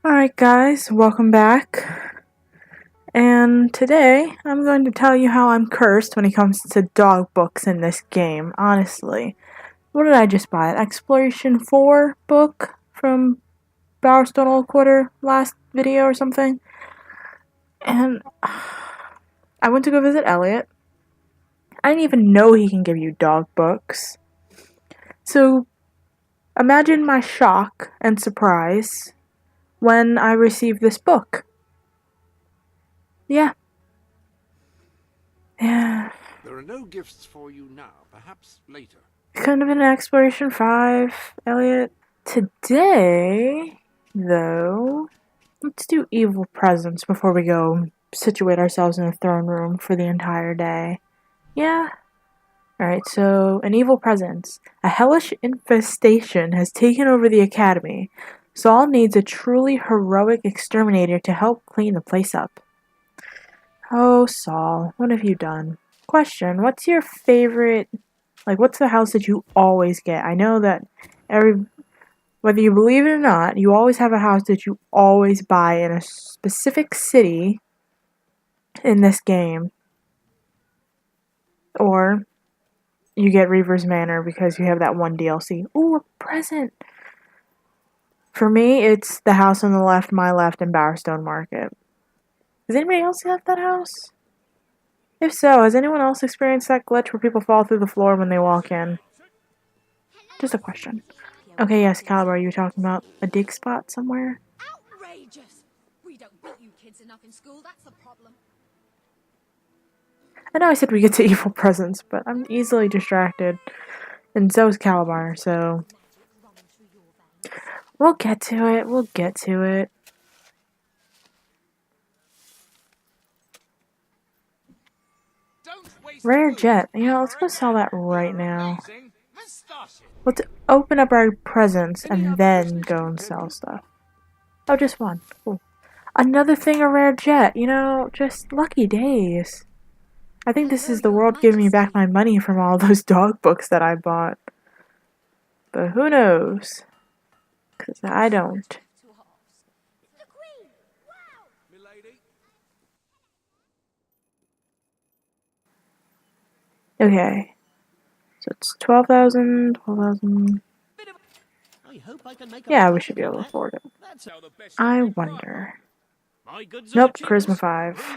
Alright guys, welcome back. And today I'm going to tell you how I'm cursed when it comes to dog books in this game, honestly. What did I just buy? An Exploration 4 book from Bowerstone Old Quarter last video or something? And I went to go visit Elliot. I didn't even know he can give you dog books. So imagine my shock and surprise when I received this book. Yeah. There are no gifts for you now, perhaps later. Kind of an Exploration 5, Elliot. Today, though, let's do evil presents before we go situate ourselves in a throne room for the entire day. Yeah? Alright, so, an evil presence. A hellish infestation has taken over the academy. Saul needs a truly heroic exterminator to help clean the place up. Oh, Saul, what have you done? Question, what's your favorite, what's the house that you always get? I know that whether you believe it or not, you always have a house that you always buy in a specific city in this game. Or you get Reaver's Manor because you have that one DLC. Ooh, a present! For me, it's the house on the left, my left, in Bowerstone Market. Does anybody else have that house? If so, has anyone else experienced that glitch where people fall through the floor when they walk in? Just a question. Okay, yes, Caliber, are you talking about a dig spot somewhere? Outrageous! We don't beat you kids enough in school, that's the problem. I know I said we get to evil presents, but I'm easily distracted. And so is Calibar, so... We'll get to it. Rare jet. You know, let's go sell that right now. Let's open up our presents and then go and sell stuff. Oh, just one. Cool. Another thing, a rare jet. You know, just lucky days. I think this is the world giving me back my money from all those dog books that I bought. But who knows? Because I don't. Okay. So it's 12,000, 12,000. Yeah, we should be able to afford it. I wonder. Nope, Charisma 5.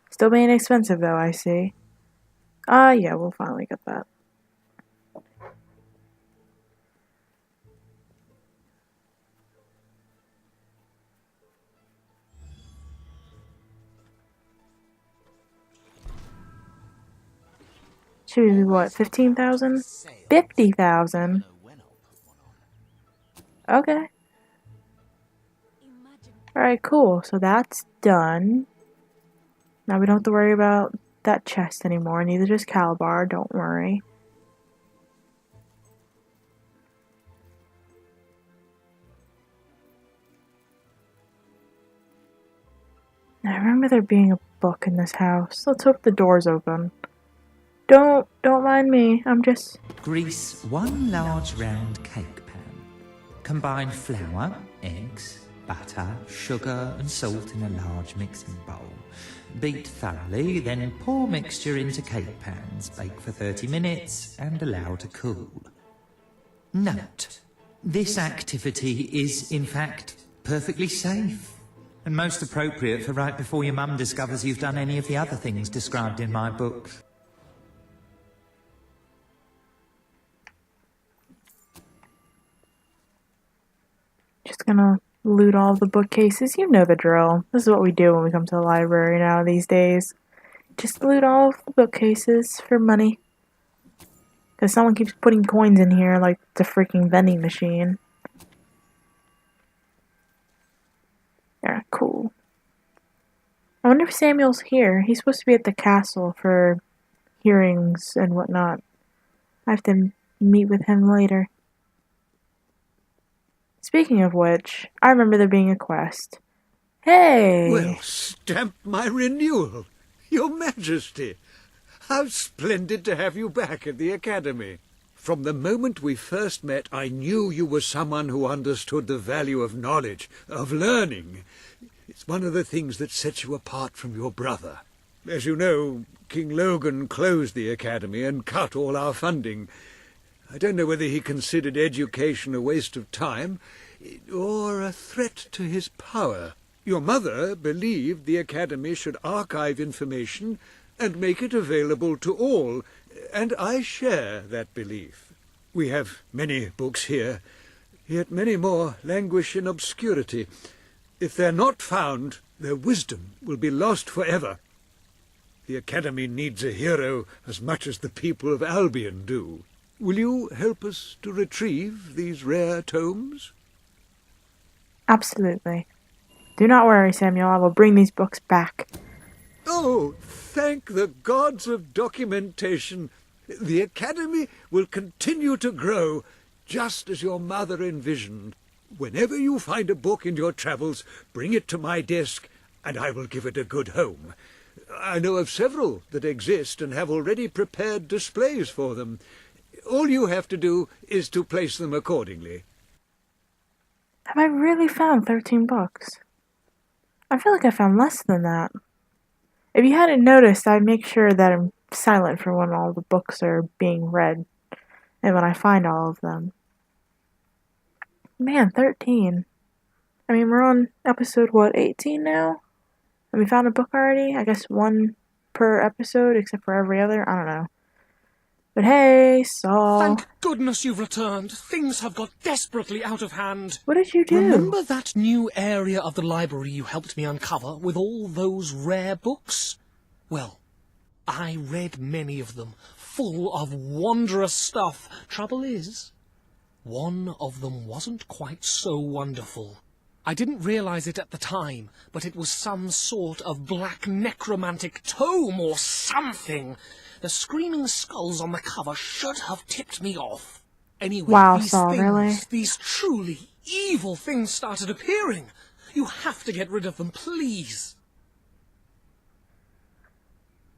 Still being expensive though, I see. Yeah, we'll finally get that. Should be what, 15,000? 50,000? Okay. Alright, cool. So that's done. Now we don't have to worry about that chest anymore. Neither does Calibar, don't worry. I remember there being a book in this house. Let's hope the door's open. Don't mind me. I'm just... Grease 1 large round cake pan. Combine flour, eggs, butter, sugar and salt in a large mixing bowl. Beat thoroughly, then pour mixture into cake pans, bake for 30 minutes and allow to cool. Note, this activity is in fact perfectly safe and most appropriate for right before your mum discovers you've done any of the other things described in my book. Just gonna loot all the bookcases. You know the drill. This is what we do when we come to the library now these days. Just loot all of the bookcases for money. Because someone keeps putting coins in here like it's a freaking vending machine. Yeah, cool. I wonder if Samuel's here. He's supposed to be at the castle for hearings and whatnot. I have to meet with him later. Speaking of which, I remember there being a quest. Hey! Well, stamp my renewal. Your Majesty. How splendid to have you back at the Academy. From the moment we first met, I knew you were someone who understood the value of knowledge, of learning. It's one of the things that sets you apart from your brother. As you know, King Logan closed the academy and cut all our funding. I don't know whether he considered education a waste of time or a threat to his power. Your mother believed the academy should archive information and make it available to all, and I share that belief. We have many books here, yet many more languish in obscurity. If they're not found, their wisdom will be lost forever. The Academy needs a hero as much as the people of Albion do. Will you help us to retrieve these rare tomes? Absolutely. Do not worry, Samuel. I will bring these books back. Oh, thank the gods of documentation. The Academy will continue to grow, just as your mother envisioned. Whenever you find a book in your travels, bring it to my desk, and I will give it a good home. I know of several that exist and have already prepared displays for them. All you have to do is to place them accordingly. Have I really found 13 books? I feel like I found less than that. If you hadn't noticed, I'd make sure that I'm silent for when all the books are being read, and when I find all of them. Man, 13. I mean, we're on episode, 18 now? And we found a book already? I guess one per episode, except for every other? I don't know. But hey, Saul. Thank goodness you've returned. Things have got desperately out of hand. What did you do? Remember that new area of the library you helped me uncover with all those rare books? Well, I read many of them, full of wondrous stuff. Trouble is, one of them wasn't quite so wonderful. I didn't realize it at the time, but it was some sort of black necromantic tome or something. The screaming skulls on the cover should have tipped me off. Anyway, wow, these Saul, things, really? these truly evil things started appearing. You have to get rid of them, please.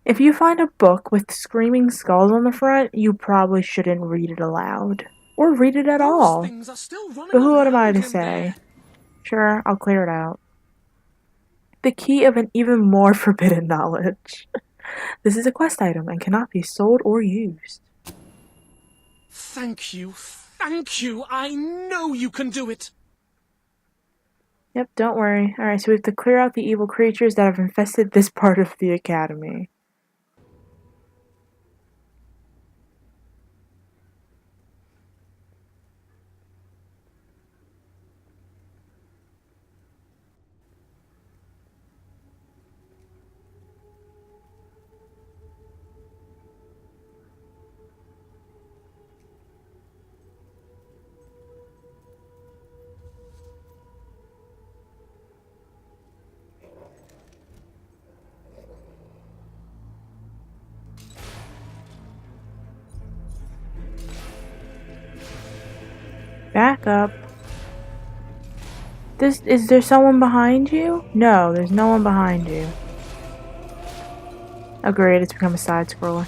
If you find a book with screaming skulls on the front, you probably shouldn't read it aloud. Or read it at Those all. things are still running But who am I around to in say? there. Sure, I'll clear it out. The key of an even more forbidden knowledge. This is a quest item and cannot be sold or used. Thank you. I know you can do it. Yep, don't worry. Alright, so we have to clear out the evil creatures that have infested this part of the academy. Back up. Is there someone behind you? No, there's no one behind you. Oh great, it's become a side scroller.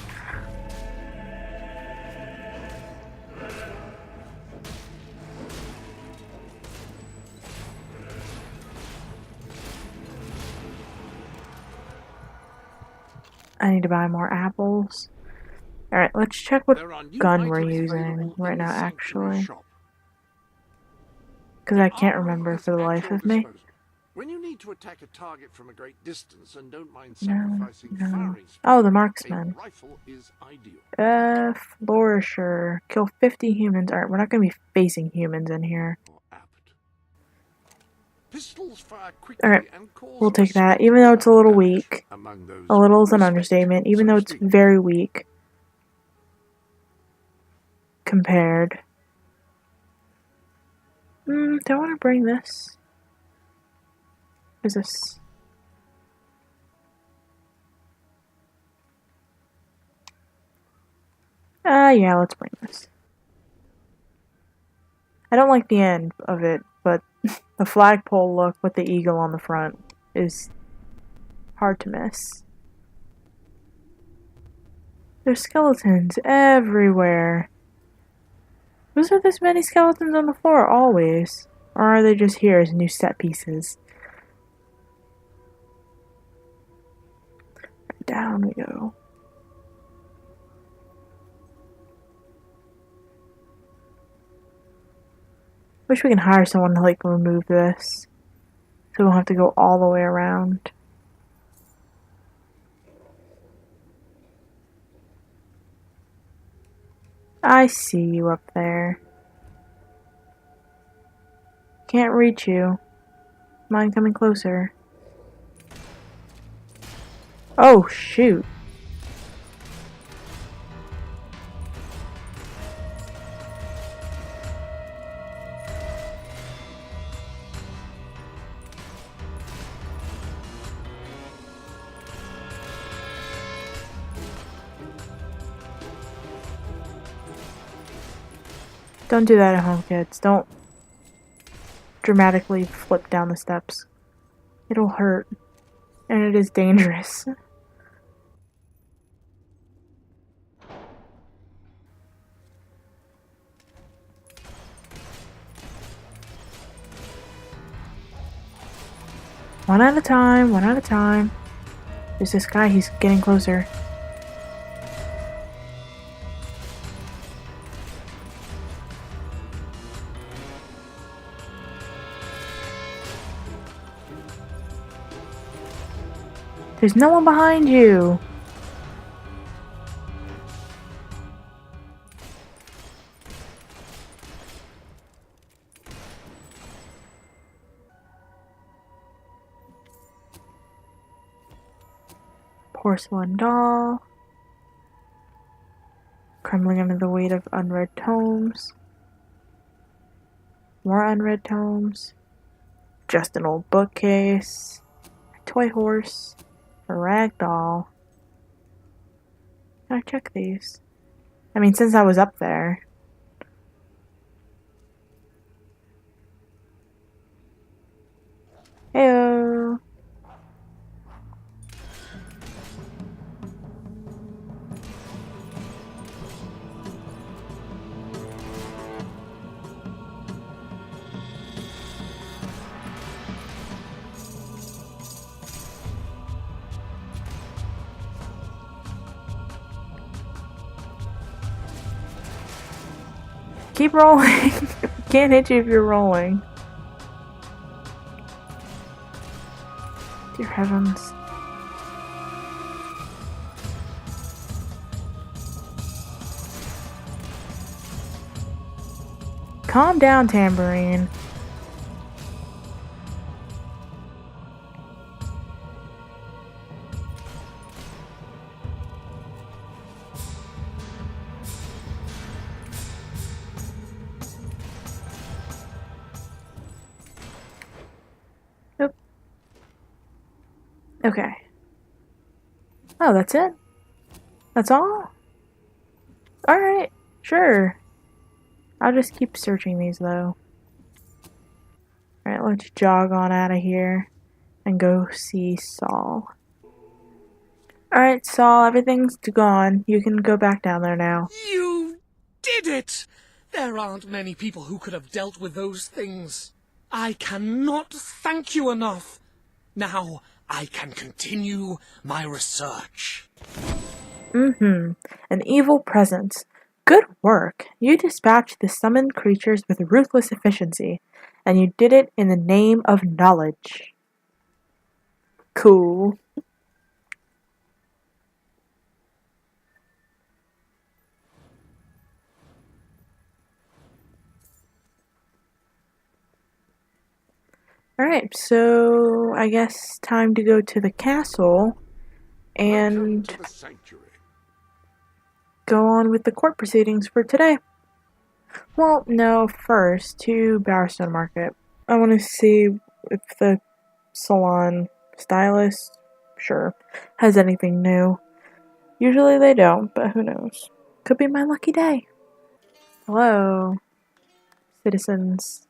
I need to buy more apples. Alright, let's check what There are new gun we're items using available right in the now, sanctuary actually. shop. Because I The can't armory remember is for the at life your of me. disposal. When you need to attack a target from a great distance and don't mind No, sacrificing no. firing speed, Oh, the a marksman. rifle is ideal. Flourisher. Kill 50 humans. Alright, we're not gonna be facing humans in here. Or apt. Pistols fire quickly Alright, and cause we'll take that, respectable even though it's a little damage weak. among those A little is an respectable, understatement, even so though to it's speak. very weak. Compared. Do I want to bring this? Is this? Yeah, let's bring this. I don't like the end of it, but the flagpole look with the eagle on the front is hard to miss. There's skeletons everywhere. Was there this many skeletons on the floor always? Or are they just here as new set pieces? Down we go. Wish we can hire someone to like remove this. So we don't have to go all the way around. I see you up there. Can't reach you. Mind coming closer? Oh, shoot. Don't do that at home, kids. Don't dramatically flip down the steps. It'll hurt. And it is dangerous. One at a time, one at a time. There's this guy, he's getting closer. There's no one behind you! Porcelain doll. Crumbling under the weight of unread tomes. More unread tomes. Just an old bookcase. A toy horse. A rag doll. Can I check these? I mean, since I was up there. Heyo. Keep rolling. Can't hit you if you're rolling. Dear heavens. Calm down, Tambourine. Nope. Okay. Oh, that's it? That's all? Alright, sure. I'll just keep searching these though. Alright, let's jog on out of here and go see Saul. Alright, Saul, everything's gone. You can go back down there now. You did it! There aren't many people who could have dealt with those things. I cannot thank you enough. Now I can continue my research. An evil presence. Good work. You dispatched the summoned creatures with ruthless efficiency, and you did it in the name of knowledge. Cool. Alright, so I guess time to go to the castle and To the sanctuary. go on with the court proceedings for today. Well, no, first to Bowerstone Market. I want to see if the salon stylist, sure, has anything new. Usually they don't, but who knows. Could be my lucky day. Hello, citizens.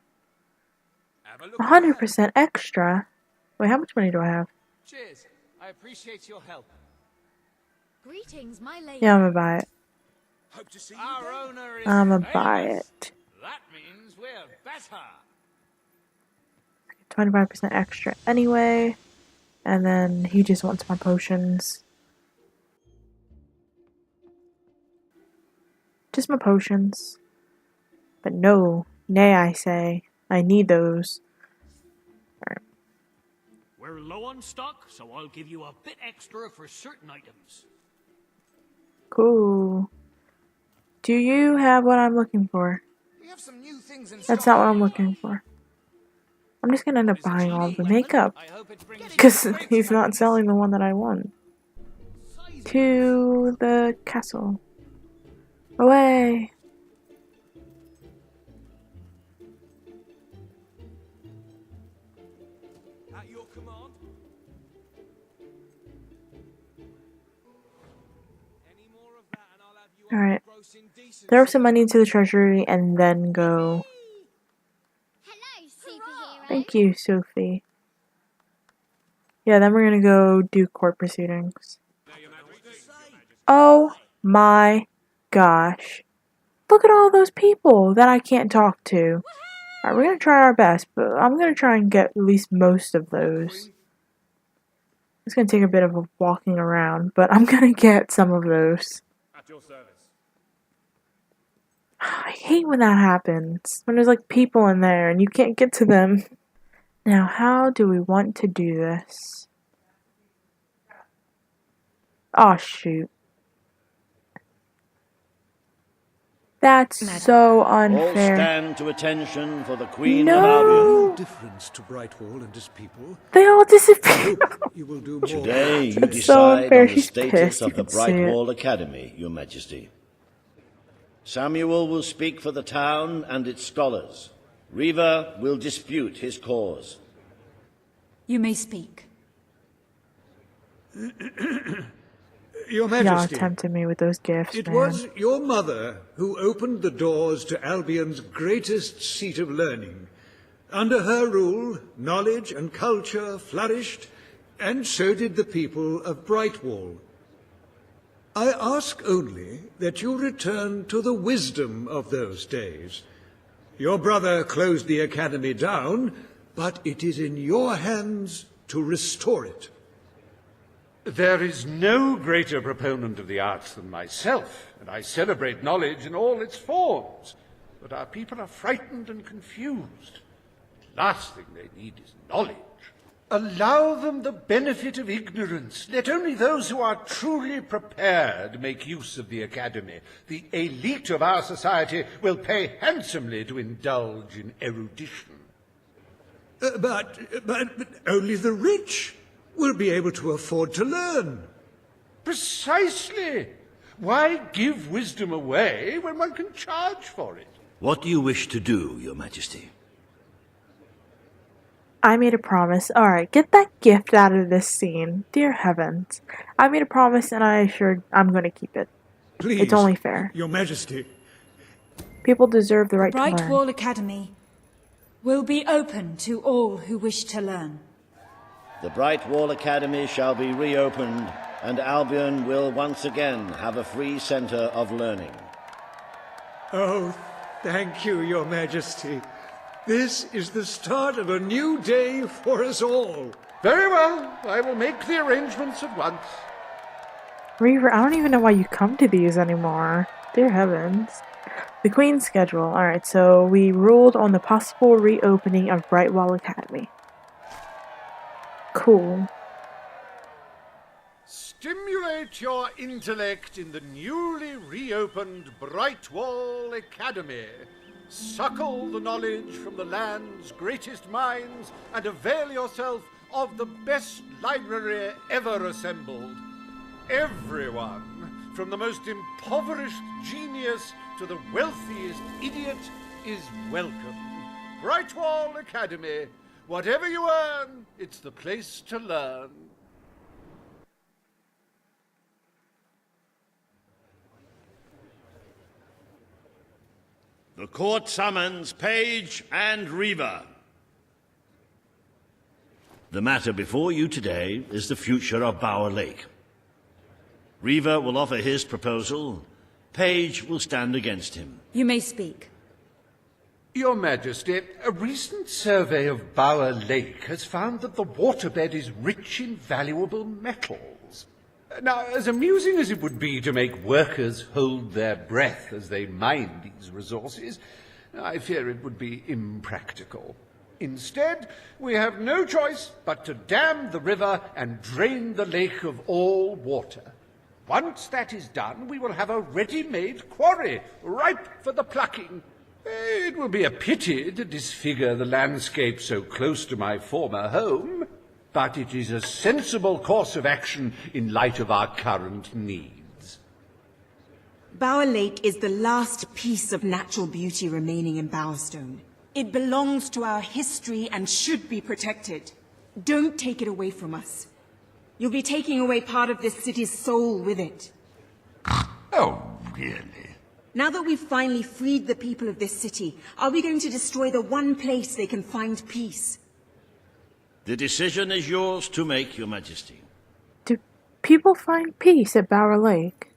100% extra? Wait, how much money do I have? Cheers. I appreciate your help. Greetings, my lady. Yeah, I'm gonna buy it. Hope to see you Our again. owner is I'ma buy famous. it. That means we're better. 25% extra anyway. And then he just wants my potions. Just my potions. But no, nay, I say. I need those. We're low on stock, so I'll give you a bit extra for certain items. Cool. Do you have what I'm looking for? We have some new things in That's stock. not what I'm looking for. I'm just gonna end up buying all the makeup. I hope it brings Because you great he's not happiness. selling the one that I want. To the castle. Away! At your command. Any more of that and I'll have you Alright. gross indecency. Throw some money into the treasury and then go. Hello, superhero. Thank you, Sophie. Yeah, then we're gonna go do court proceedings. Oh my gosh. Look at all those people that I can't talk to. Alright, we're gonna try our best, but I'm gonna try and get at least most of those. It's gonna take a bit of a walking around, but I'm gonna get some of those. At your service. I hate when that happens. When there's like people in there and you can't get to them. Now, how do we want to do this? Oh, shoot. That's so All unfair. stand to attention for the Queen No. of Albion. No difference to Brightwall and his people. They all disappear. You will do more. Today you That's so decide unfair. on the She's status pissed. You of the can see it. Brightwall Academy, Your Majesty. Samuel will speak for the town and its scholars. Reva will dispute his cause. You may speak. Your Y'all Majesty, tempted me with those gifts, it man. was your mother who opened the doors to Albion's greatest seat of learning. Under her rule, knowledge and culture flourished, and so did the people of Brightwall. I ask only that you return to the wisdom of those days. Your brother closed the academy down, but it is in your hands to restore it. There is no greater proponent of the arts than myself, and I celebrate knowledge in all its forms. But our people are frightened and confused. The last thing they need is knowledge. Allow them the benefit of ignorance. Let only those who are truly prepared make use of the academy. The elite of our society will pay handsomely to indulge in erudition. But only the rich will be able to afford to learn. Precisely. Why give wisdom away when one can charge for it? What do you wish to do, Your Majesty? I made a promise. Alright, get that gift out of this scene. Dear heavens. I made a promise and I assured I'm going to keep it. Please, It's only fair. Your Majesty. People deserve the right to learn. Brightwall Academy will be open to all who wish to learn. The Brightwall Academy shall be reopened, and Albion will once again have a free centre of learning. Oh, thank you, Your Majesty. This is the start of a new day for us all. Very well. I will make the arrangements at once. Reaver, I don't even know why you come to these anymore. Dear heavens. The Queen's schedule. Alright, so we ruled on the possible reopening of Brightwall Academy. Cool. Stimulate your intellect in the newly reopened Brightwall Academy. Suckle the knowledge from the land's greatest minds and avail yourself of the best library ever assembled. Everyone, from the most impoverished genius to the wealthiest idiot, is welcome. Brightwall Academy. Whatever you earn, it's the place to learn. The court summons Page and Reva. The matter before you today is the future of Bower Lake. Reva will offer his proposal, Page will stand against him. You may speak. Your Majesty, a recent survey of Bower Lake has found that the waterbed is rich in valuable metals. Now, as amusing as it would be to make workers hold their breath as they mine these resources, I fear it would be impractical. Instead, we have no choice but to dam the river and drain the lake of all water. Once that is done, we will have a ready-made quarry, ripe for the plucking. It will be a pity to disfigure the landscape so close to my former home, but it is a sensible course of action in light of our current needs. Bower Lake is the last piece of natural beauty remaining in Bowerstone. It belongs to our history and should be protected. Don't take it away from us. You'll be taking away part of this city's soul with it. Oh, really? Now that we've finally freed the people of this city, are we going to destroy the one place they can find peace? The decision is yours to make, Your Majesty. Do people find peace at Bower Lake?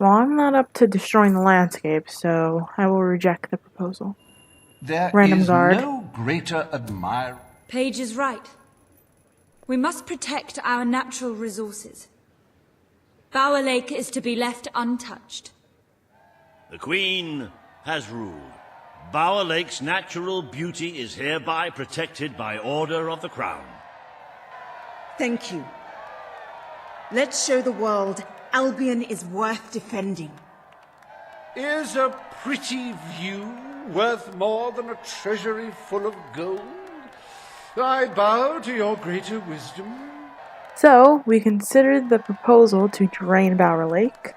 Well, I'm not up to destroying the landscape, so I will reject the proposal. There Random is guard. no greater admirer. Page is right. We must protect our natural resources. Bower Lake is to be left untouched. The Queen has ruled. Bower Lake's natural beauty is hereby protected by order of the Crown. Thank you. Let's show the world Albion is worth defending. Is a pretty view worth more than a treasury full of gold? I bow to your greater wisdom. So, we considered the proposal to drain Bower Lake.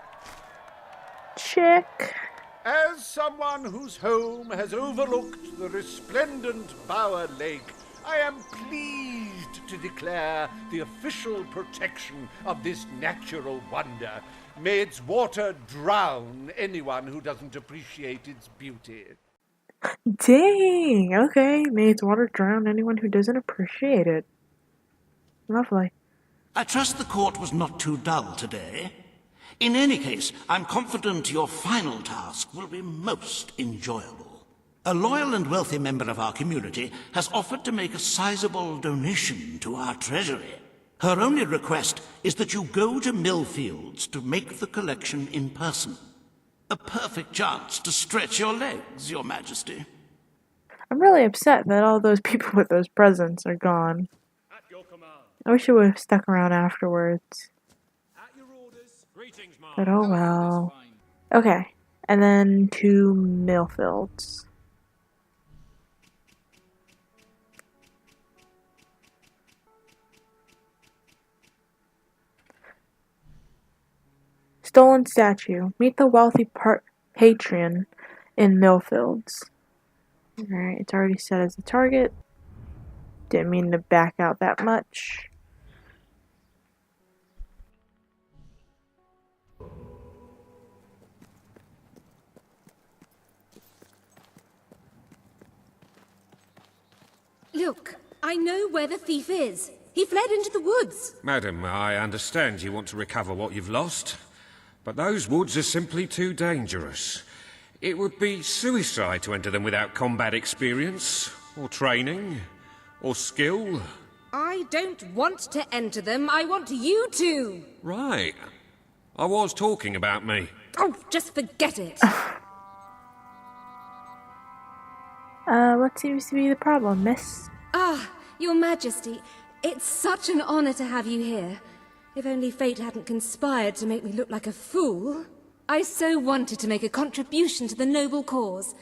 Check. As someone whose home has overlooked the resplendent Bower Lake, I am pleased to declare the official protection of this natural wonder. May its water drown anyone who doesn't appreciate its beauty. Dang, okay. May its water drown anyone who doesn't appreciate it. Lovely. I trust the court was not too dull today. In any case, I'm confident your final task will be most enjoyable. A loyal and wealthy member of our community has offered to make a sizable donation to our treasury. Her only request is that you go to Millfields to make the collection in person. A perfect chance to stretch your legs, Your Majesty. I'm really upset that all those people with those presents are gone. At your command. I wish it would have stuck around afterwards. At your orders. Greetings, Mom. But oh well. Okay, and then to Millfields. Stolen statue. Meet the wealthy patron in Millfields. Alright, it's already set as a target. Didn't mean to back out that much. Look, I know where the thief is. He fled into the woods. Madam, I understand you want to recover what you've lost, but those woods are simply too dangerous. It would be suicide to enter them without combat experience, or training, or skill. I don't want to enter them. I want you to. Right. I was talking about me. Oh, just forget it. What seems to be the problem, miss? Ah, Your Majesty, it's such an honor to have you here. If only fate hadn't conspired to make me look like a fool. I so wanted to make a contribution to the noble cause.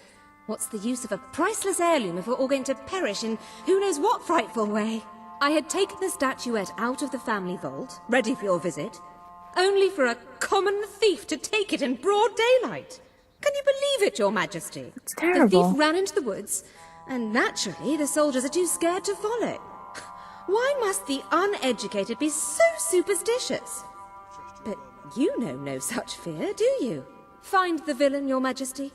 What's the use of a priceless heirloom if we're all going to perish in who knows what frightful way? I had taken the statuette out of the family vault, ready for your visit, only for a common thief to take it in broad daylight. Can you believe it, Your Majesty? It's terrible. The thief ran into the woods, and naturally the soldiers are too scared to follow. Why must the uneducated be so superstitious? But you know no such fear, do you? Find the villain, Your Majesty.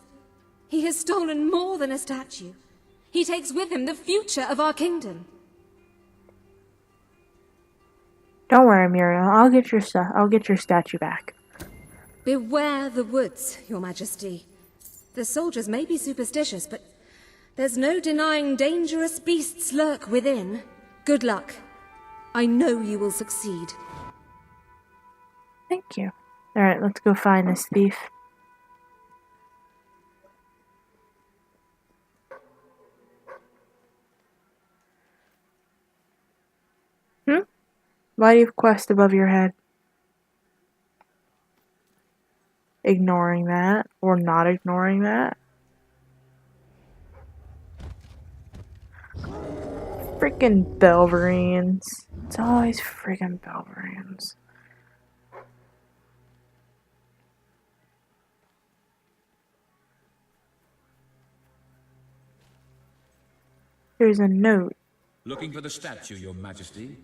He has stolen more than a statue. He takes with him the future of our kingdom. Don't worry, Muriel. I'll get your statue back. Beware the woods, Your Majesty. The soldiers may be superstitious, but there's no denying dangerous beasts lurk within. Good luck. I know you will succeed. Thank you. Alright, let's go find this thief. Why do you have quest above your head? Ignoring that, or not ignoring that. Freaking Belverines. It's always freaking Belverines. There's a note. Looking for the statue, Your Majesty.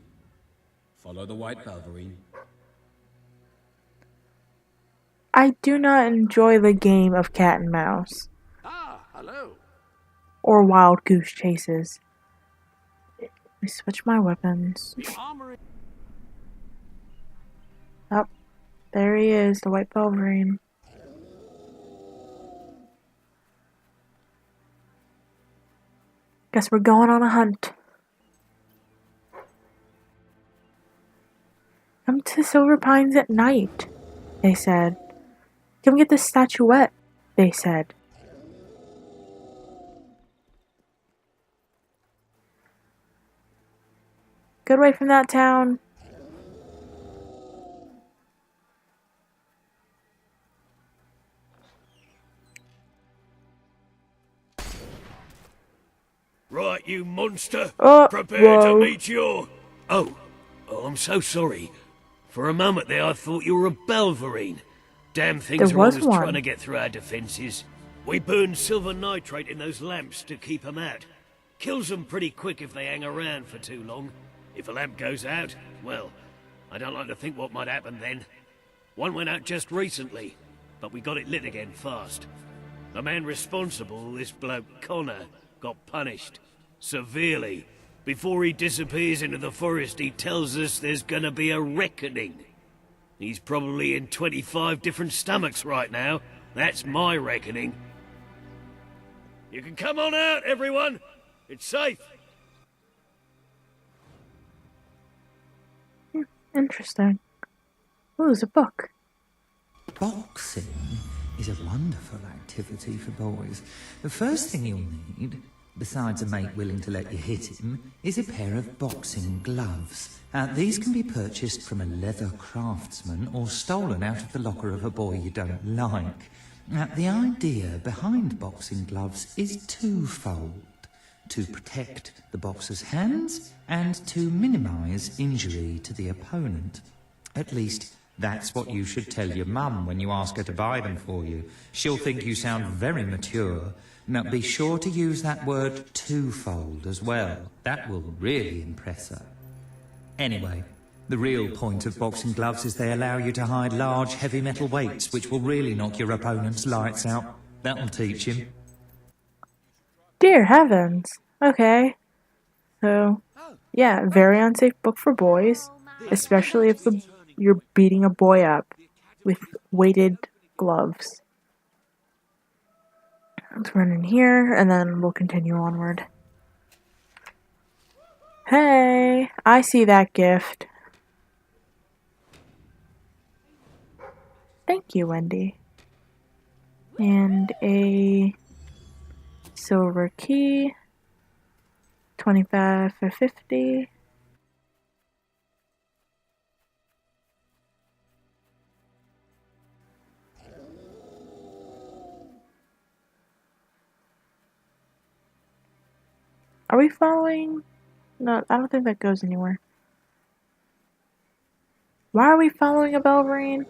Follow the white Belverine. I do not enjoy the game of cat and mouse. Ah, hello. Or wild goose chases. Let me switch my weapons. Oh, there he is, the white Belverine. Guess we're going on a hunt. Come to Silver Pines at night, they said. Come get the statuette, they said. Get away from that town. Right, you monster. Oh, Prepare whoa. to meet your... Oh, I'm so sorry. For a moment there, I thought you were a Belverine. Damn things There are was always one. trying to get through our defences. We burn silver nitrate in those lamps to keep 'em out. Kills them pretty quick if they hang around for too long. If a lamp goes out, well, I don't like to think what might happen then. One went out just recently, but we got it lit again fast. The man responsible, this bloke Connor, got punished. Severely. Before he disappears into the forest, he tells us there's gonna be a reckoning. He's probably in 25 different stomachs right now. That's my reckoning. You can come on out, everyone. It's safe. Interesting. Oh, there's a book. Boxing is a wonderful activity for boys. The first thing you'll need, besides a mate willing to let you hit him, is a pair of boxing gloves. These can be purchased from a leather craftsman or stolen out of the locker of a boy you don't like. The idea behind boxing gloves is twofold: to protect the boxer's hands and to minimise injury to the opponent. At least, that's what you should tell your mum when you ask her to buy them for you. She'll think you sound very mature. Now, be sure to use that word twofold as well. That will really impress her. Anyway, the real point of boxing gloves is they allow you to hide large, heavy metal weights, which will really knock your opponent's lights out. That'll teach him. Dear heavens. Okay. So, yeah, very unsafe book for boys, especially if you're beating a boy up with weighted gloves. Let's run in here, and then we'll continue onward. Hey, I see that gift. Thank you, Wendy. And a silver key. 25 for 50. Are we following? No, I don't think that goes anywhere. Why are we following a Belverine?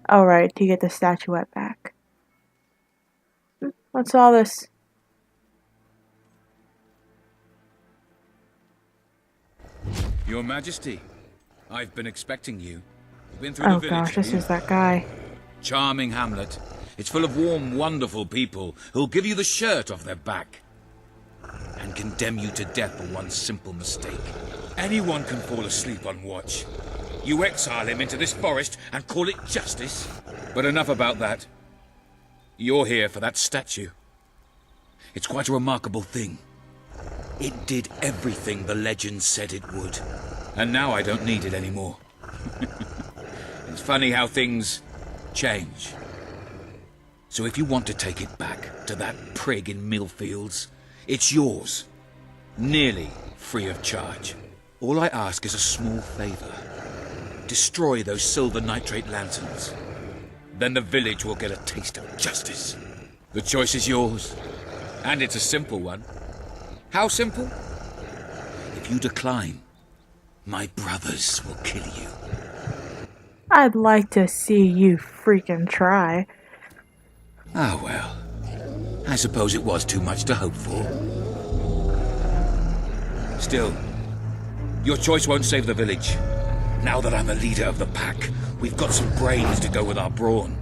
Oh, right, to get the statuette back. What's all this? Your Majesty, I've been expecting you. Been through Oh the village. gosh, this is that guy. Charming hamlet. It's full of warm, wonderful people who'll give you the shirt off their back and condemn you to death for one simple mistake. Anyone can fall asleep on watch. You exile him into this forest and call it justice, But enough about that. You're here for that statue. It's quite a remarkable thing. It did everything the legend said it would. And now I don't need it anymore. It's funny how things change. So if you want to take it back to that prig in Millfields, it's yours. Nearly free of charge. All I ask is a small favor. Destroy those silver nitrate lanterns. Then the village will get a taste of justice. The choice is yours. And it's a simple one. How simple? If you decline, my brothers will kill you. I'd like to see you freaking try. Ah, well. I suppose it was too much to hope for. Still, your choice won't save the village. Now that I'm the leader of the pack, we've got some brains to go with our brawn.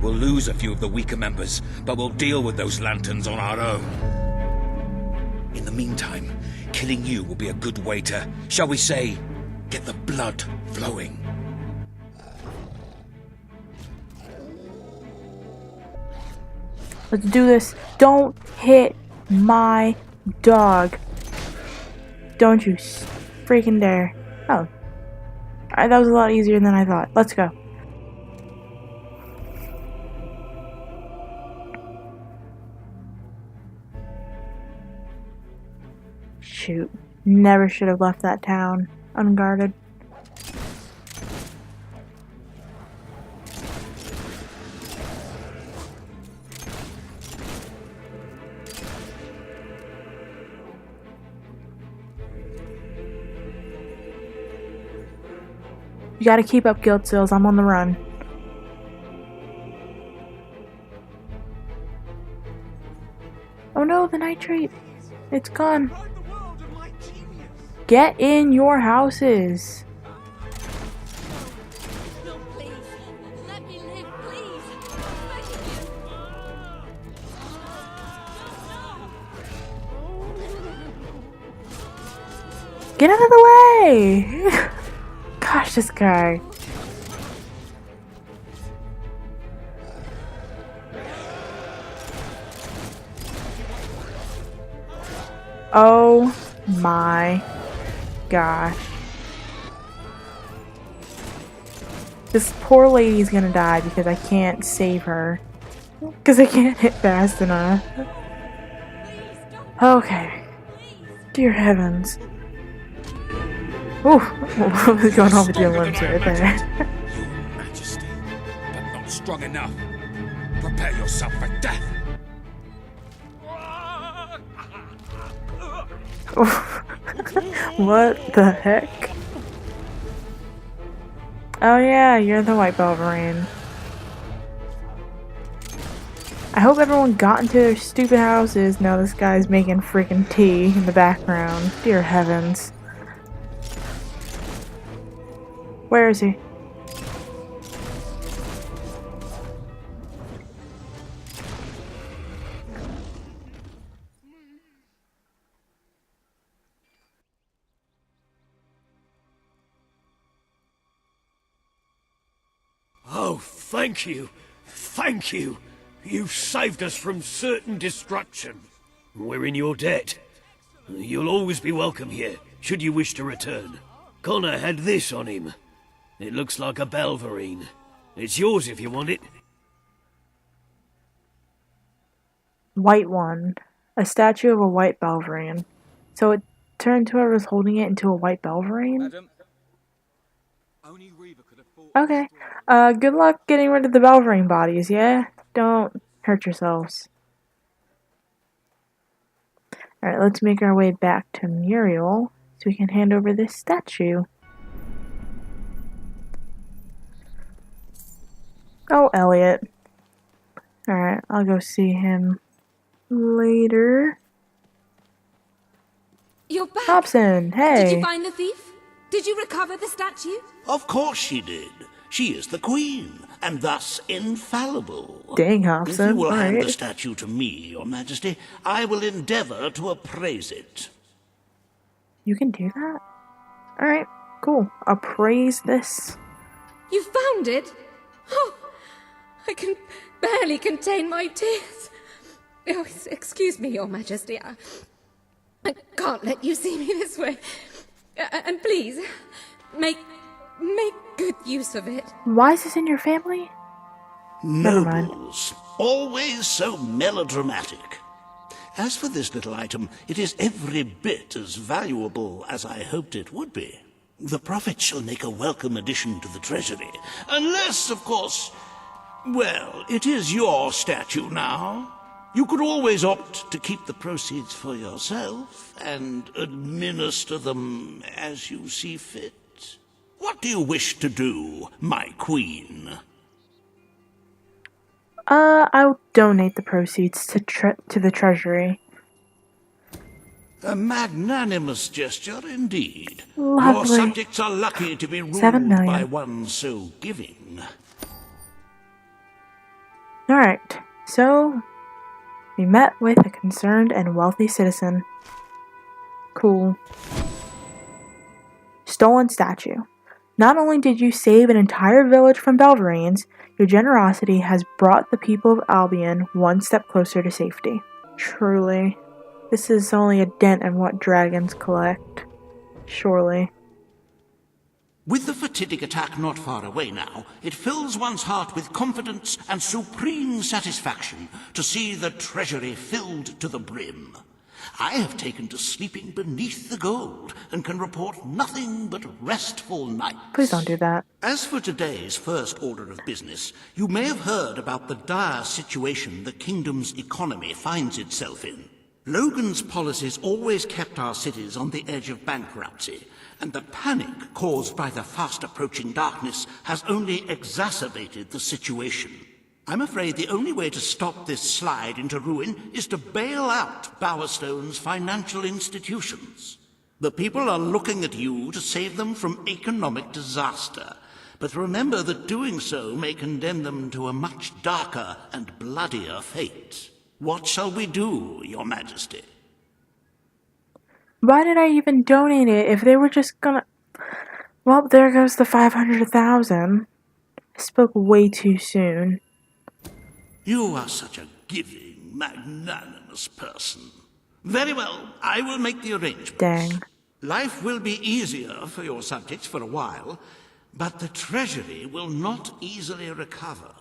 We'll lose a few of the weaker members, but we'll deal with those lanterns on our own. In the meantime, killing you will be a good way to, shall we say, get the blood flowing. Let's do this. Don't hit my dog. Don't you freaking dare. Oh. Alright, that was a lot easier than I thought. Let's go. Shoot. Never should have left that town unguarded. You gotta keep up, Guild Seals. I'm on the run. Oh no, the nitrate. It's gone. Get in your houses. No, please. Let me live, please. Get out of the way! Gosh, this guy. Oh my gosh. This poor lady's gonna die because I can't save her. Because I can't hit fast enough. Okay. Dear heavens. Ooh, what was going on with your limbs right there? Your Majesty, but not strong enough. Prepare yourself for death. What the heck? Oh yeah, you're the White Belverine. I hope everyone got into their stupid houses. No, this guy's making freaking tea in the background. Dear heavens. Where is he? Oh, thank you. Thank you. You've saved us from certain destruction. We're in your debt. You'll always be welcome here, should you wish to return. Connor had this on him. It looks like a Belverine. It's yours if you want it. White one. A statue of a white Belverine. So it turned whoever's holding it into a white Belverine? Okay. Good luck getting rid of the Belverine bodies, yeah? Don't hurt yourselves. Alright, let's make our way back to Muriel so we can hand over this statue. Oh, Elliot. Alright, I'll go see him later. You're back. Hobson, hey. Did you find the thief? Did you recover the statue? Of course she did. She is the queen, and thus infallible. Dang, If Hobson. you will hand Alright. the statue to me, your majesty, I will endeavor to appraise it. You can do that? Alright, cool. Appraise this. You found it? Oh, I can barely contain my tears. Oh, excuse me, Your Majesty. I can't let you see me this way. And please, make good use of it. Why is this in your family? Never mind. Nobles, always so melodramatic. As for this little item, it is every bit as valuable as I hoped it would be. The profit shall make a welcome addition to the treasury. Unless, of course, well, it is your statue now. You could always opt to keep the proceeds for yourself and administer them as you see fit. What do you wish to do, my queen? I'll donate the proceeds to the treasury. A magnanimous gesture indeed. Lovely. Your subjects are lucky to be ruled 7 million. by one so giving. Alright, so we met with a concerned and wealthy citizen. Cool. Stolen statue. Not only did you save an entire village from Belveranes, your generosity has brought the people of Albion one step closer to safety. Truly. This is only a dent in what dragons collect. Surely. With the fatidic attack not far away now, it fills one's heart with confidence and supreme satisfaction to see the treasury filled to the brim. I have taken to sleeping beneath the gold and can report nothing but restful nights. Please don't do that. As for today's first order of business, you may have heard about the dire situation the kingdom's economy finds itself in. Logan's policies always kept our cities on the edge of bankruptcy, and the panic caused by the fast-approaching darkness has only exacerbated the situation. I'm afraid the only way to stop this slide into ruin is to bail out Bowerstone's financial institutions. The people are looking at you to save them from economic disaster, but remember that doing so may condemn them to a much darker and bloodier fate. What shall we do, Your Majesty? Why did I even donate it if they were just gonna... Well, there goes the 500,000. I spoke way too soon. You are such a giving, magnanimous person. Very well, I will make the arrangements. Dang. Life will be easier for your subjects for a while, but the treasury will not easily recover.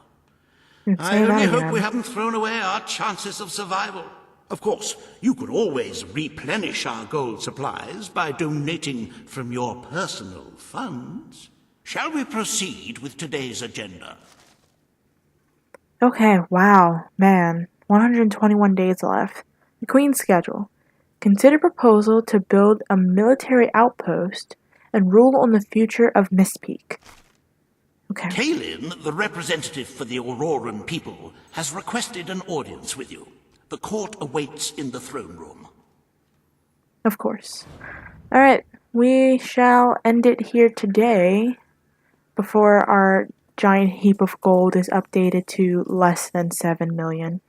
I only hope we haven't thrown away our chances of survival. Of course, you could always replenish our gold supplies by donating from your personal funds. Shall we proceed with today's agenda? Okay, wow, man. 121 days left. The Queen's schedule. Consider proposal to build a military outpost and rule on the future of Mistpeak. Okay. Kalin, the representative for the Auroran people, has requested an audience with you. The court awaits in the throne room. Of course. Alright, we shall end it here today before our giant heap of gold is updated to less than 7 million.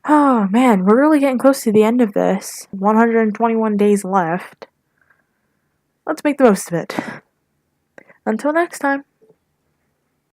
Oh man, we're really getting close to the end of this. 121 days left. Let's make the most of it. Until next time.